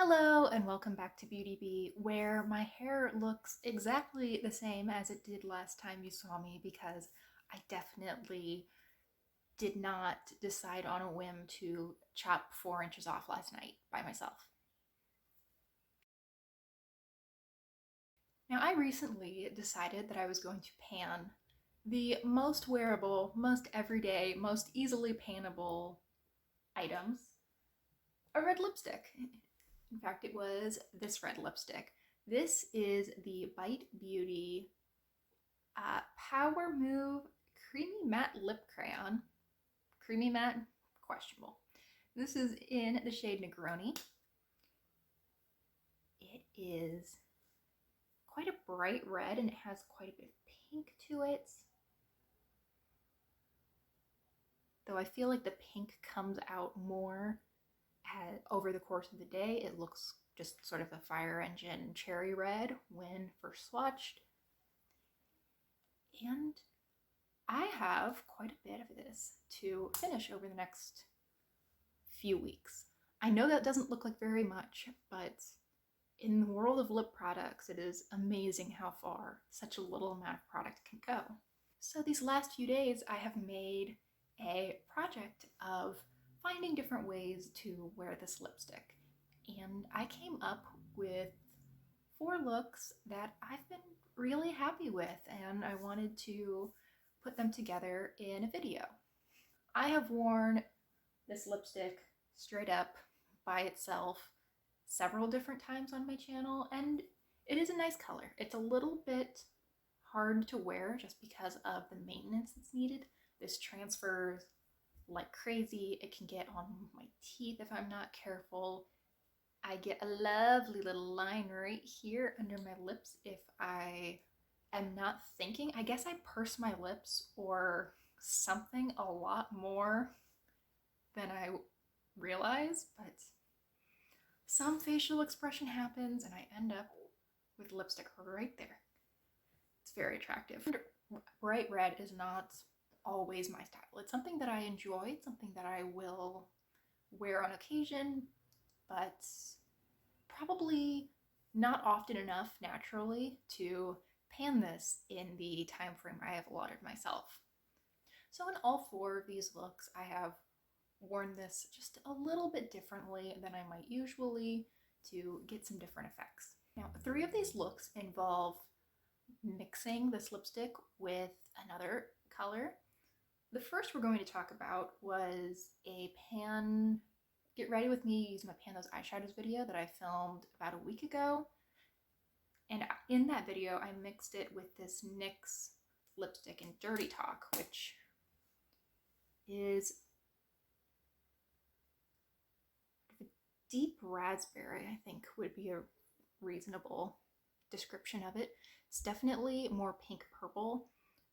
Hello and welcome back to Beauty Bee, where my hair looks exactly the same as it did last time you saw me because I definitely did not decide on a whim to chop 4 inches off last night by myself. Now, I recently decided that I was going to pan the most wearable, most everyday, most easily pannable items, a red lipstick. In fact, it was this red lipstick. This is the Bite Beauty Power Move Creamy Matte Lip Crayon. Creamy Matte? Questionable. This is in the shade Negroni. It is quite a bright red and it has quite a bit of pink to it. Though I feel like the pink comes out more over the course of the day. It looks just sort of a fire engine cherry red when first swatched. And I have quite a bit of this to finish over the next few weeks. I know that doesn't look like very much, but in the world of lip products, it is amazing how far such a little amount of product can go. So these last few days, I have made a project of finding different ways to wear this lipstick. And I came up with 4 looks that I've been really happy with, and I wanted to put them together in a video. I have worn this lipstick straight up by itself several different times on my channel, and it is a nice color. It's a little bit hard to wear just because of the maintenance that's needed. This transfers like crazy. It can get on my teeth if I'm not careful. I get a lovely little line right here under my lips if I am not thinking. I guess I purse my lips or something a lot more than I realize, but some facial expression happens and I end up with lipstick right there. It's very attractive. Bright red is not always my style. It's something that I enjoy, it's something that I will wear on occasion, but probably not often enough naturally to pan this in the time frame I have allotted myself. So in all 4 of these looks, I have worn this just a little bit differently than I might usually to get some different effects. Now, 3 of these looks involve mixing this lipstick with another color. The first we're going to talk about was a pan, get ready with me using my Pan Those Eyeshadows video that I filmed about a week ago. And in that video, I mixed it with this NYX lipstick in Dirty Talk, which is deep raspberry, I think would be a reasonable description of it. It's definitely more pink purple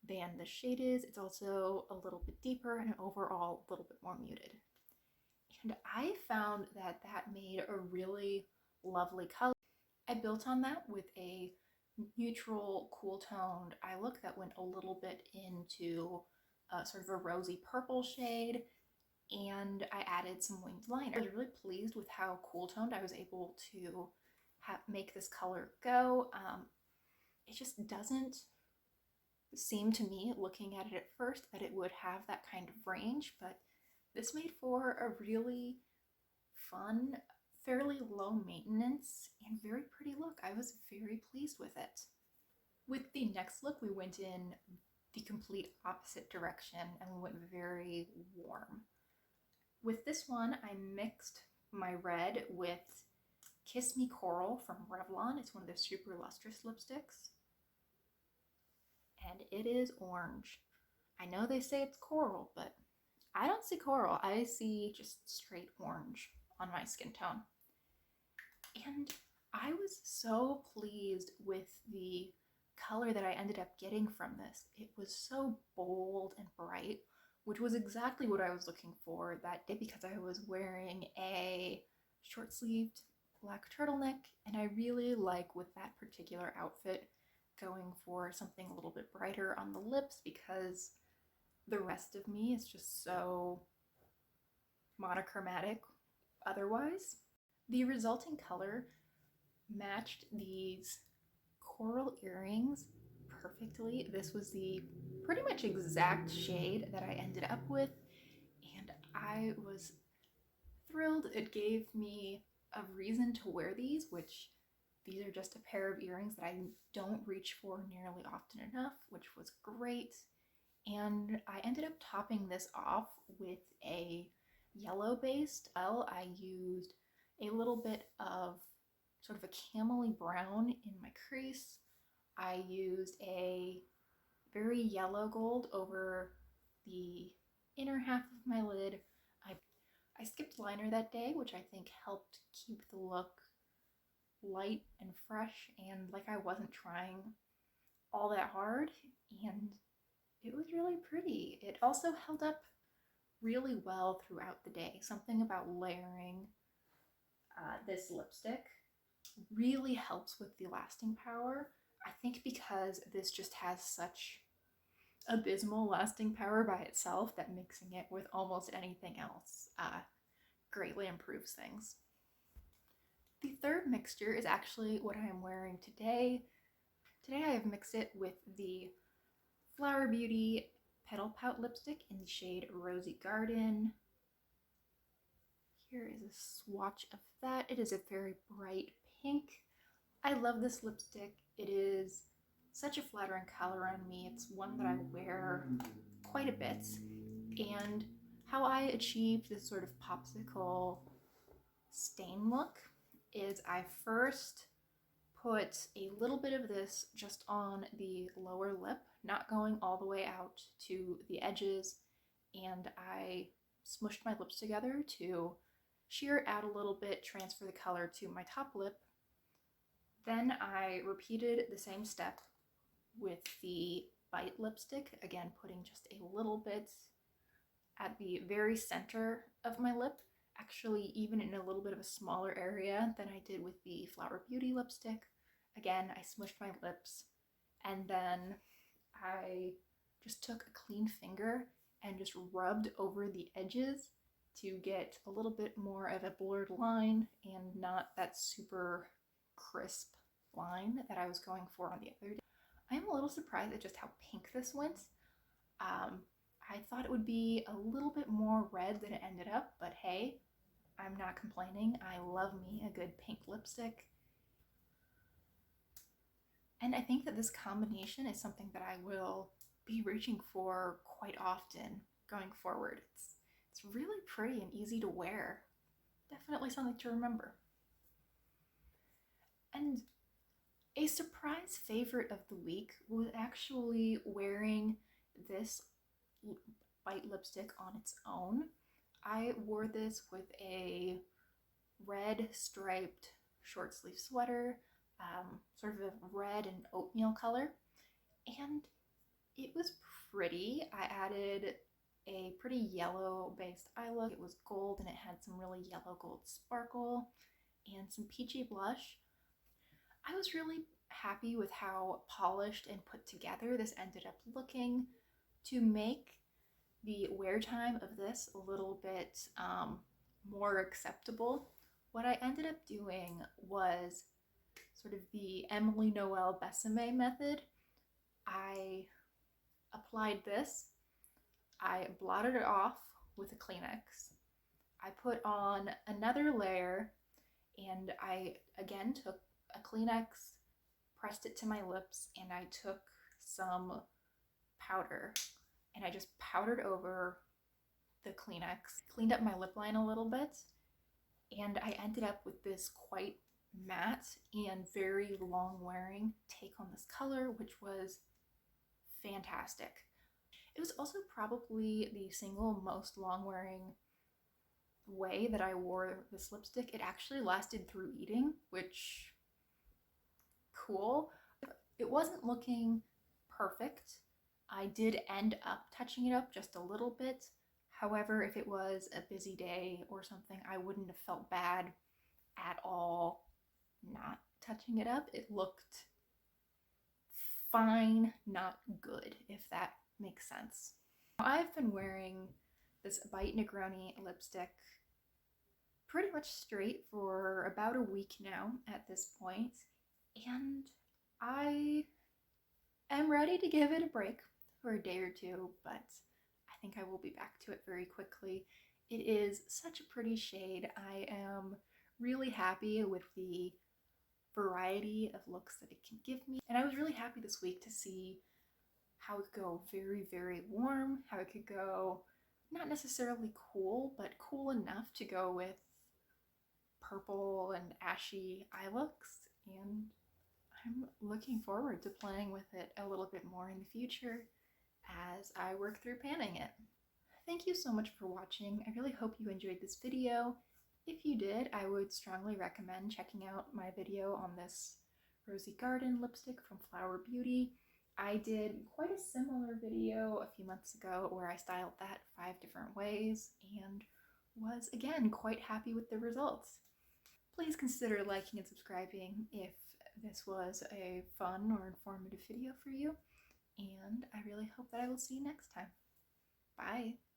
than the shade is. It's also a little bit deeper and overall a little bit more muted. And I found that that made a really lovely color. I built on that with a neutral, cool toned eye look that went a little bit into sort of a rosy purple shade, and I added some winged liner. I was really pleased with how cool toned I was able to make this color go. It just doesn't seem to me, looking at it at first, that it would have that kind of range, but this made for a really fun, fairly low maintenance, and very pretty look. I was very pleased with it. With the next look, we went in the complete opposite direction and we went very warm. With this one, I mixed my red with Kiss Me Coral from Revlon. It's one of their super lustrous lipsticks. And it is orange. I know they say it's coral, but I don't see coral. I see just straight orange on my skin tone. And I was so pleased with the color that I ended up getting from this. It was so bold and bright, which was exactly what I was looking for that day because I was wearing a short-sleeved black turtleneck, and I really like with that particular outfit going for something a little bit brighter on the lips because the rest of me is just so monochromatic otherwise. The resulting color matched these coral earrings perfectly. This was the pretty much exact shade that I ended up with, and I was thrilled. It gave me a reason to wear these, which these are just a pair of earrings that I don't reach for nearly often enough, which was great. And I ended up topping this off with a yellow based. Well, I used a little bit of sort of a camely brown in my crease. I used a very yellow gold over the inner half of my lid. I skipped liner that day, which I think helped keep the look light and fresh and like I wasn't trying all that hard, and it was really pretty. It also held up really well throughout the day. Something about layering this lipstick really helps with the lasting power. I think because this just has such abysmal lasting power by itself that mixing it with almost anything else greatly improves things. The third mixture is actually what I am wearing today. Today I have mixed it with the Flower Beauty Petal Pout lipstick in the shade Rosy Garden. Here is a swatch of that. It is a very bright pink. I love this lipstick. It is such a flattering color on me. It's one that I wear quite a bit. And how I achieved this sort of popsicle stain look is I first put a little bit of this just on the lower lip, not going all the way out to the edges, and I smushed my lips together to sheer it out a little bit, transfer the color to my top lip. Then I repeated the same step with the Bite lipstick, again putting just a little bit at the very center of my lip, actually even in a little bit of a smaller area than I did with the Flower Beauty lipstick. Again, I smushed my lips, and then I just took a clean finger and just rubbed over the edges to get a little bit more of a blurred line and not that super crisp line that I was going for on the other day. I am a little surprised at just how pink this went. I thought it would be a little bit more red than it ended up, but hey, I'm not complaining. I love me a good pink lipstick. And I think that this combination is something that I will be reaching for quite often going forward. It's really pretty and easy to wear. Definitely something to remember. And a surprise favorite of the week was actually wearing this Bite lipstick on its own. I wore this with a red striped short sleeve sweater, sort of a red and oatmeal color, and it was pretty. I added a pretty yellow based eye look. It was gold and it had some really yellow gold sparkle and some peachy blush. I was really happy with how polished and put together this ended up looking. To make the wear time of this a little bit more acceptable, what I ended up doing was sort of the Emily Noel Besame method. I applied this, I blotted it off with a Kleenex, I put on another layer, and I again took a Kleenex, pressed it to my lips, and I took some powder and I just powdered over the Kleenex, cleaned up my lip line a little bit, and I ended up with this quite matte and very long wearing take on this color, which was fantastic. It was also probably the single most long wearing way that I wore this lipstick. It actually lasted through eating, which cool. It wasn't looking perfect. I did end up touching it up just a little bit. However, if it was a busy day or something, I wouldn't have felt bad at all not touching it up. It looked fine, not good, if that makes sense. I've been wearing this Bite Negroni lipstick pretty much straight for about a week now at this point, and I am ready to give it a break for a day or two, but I think I will be back to it very quickly. It is such a pretty shade. I am really happy with the variety of looks that it can give me, and I was really happy this week to see how it could go very, very warm, how it could go not necessarily cool, but cool enough to go with purple and ashy eye looks. And I'm looking forward to playing with it a little bit more in the future as I work through panning it. Thank you so much for watching. I really hope you enjoyed this video. If you did, I would strongly recommend checking out my video on this Rosey Garden lipstick from Flower Beauty. I did quite a similar video a few months ago where I styled that 5 different ways and was again quite happy with the results. Please consider liking and subscribing if this was a fun or informative video for you, and I really hope that I will see you next time. Bye!